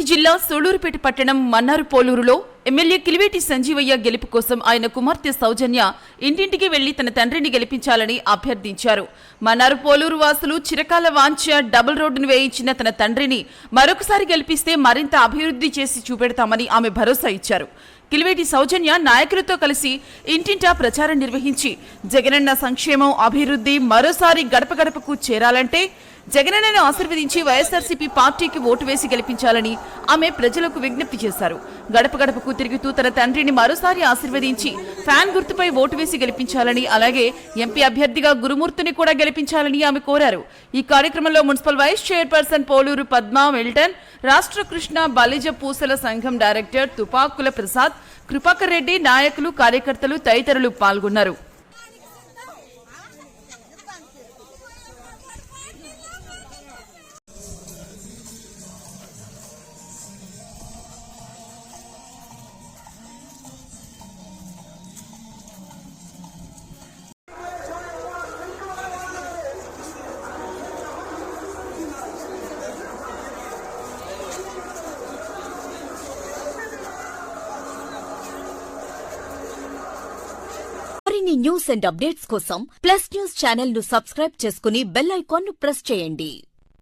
తిరుపతి జిల్లా సూళ్లూరుపేట పట్టణం మన్నారు పోలూరులో ఎమ్మెల్యే కిలివేటి సంజీవయ్య గెలుపు కోసం ఆయన కుమార్తె సౌజన్య ఇంటింటికి వెళ్లి తన తండ్రిని గెలిపించాలని అభ్యర్థించారు. మన్నారు పోలూరు వాసులు చిరకాల వాంఛ డబుల్ రోడ్డును వేయించిన తన తండ్రిని మరొకసారి గెలిపిస్తే మరింత అభివృద్ధి చేసి చూపెడతామని ఆమె భరోసా ఇచ్చారు. కిలివేటి సౌజన్య నాయకులతో కలిసి ఇంటింటా ప్రచారం నిర్వహించి జగనన్న సంక్షేమం అభివృద్ధి మరోసారి గడప గడపకు చేరాలంటే జగనన్నను ఆశీర్వదించి వైఎస్ఆర్సీపీ పార్టీకి ఓటు వేసి గెలిపించాలని ఆమె ప్రజలకు విజ్ఞప్తి చేశారు. గడప గడపకు తిరుగుతూ తన తండ్రిని మరోసారి ఆశీర్వదించి ఫ్యాన్ గుర్తుపై ఓటు వేసి గెలిపించాలని, అలాగే ఎంపీ అభ్యర్థిగా గురుమూర్తిని కూడా గెలిపించాలని ఆమె కోరారు. ఈ కార్యక్రమంలో municipal vice chairperson Poluru Padma Milton, రాష్ట్ర కృష్ణ బలిజ పూసల సంఘం డైరెక్టర్ తుపాకుల ప్రసాద్, కృపాకర్ రెడ్డి, నాయకులు, కార్యకర్తలు తదితరులు పాల్గొన్నారు. మరిన్ని న్యూస్ అండ్ అప్డేట్స్ కోసం ప్లస్ న్యూస్ ఛానల్ ను సబ్స్క్రైబ్ చేసుకుని బెల్ ఐకాన్ ను ప్రెస్ చేయండి.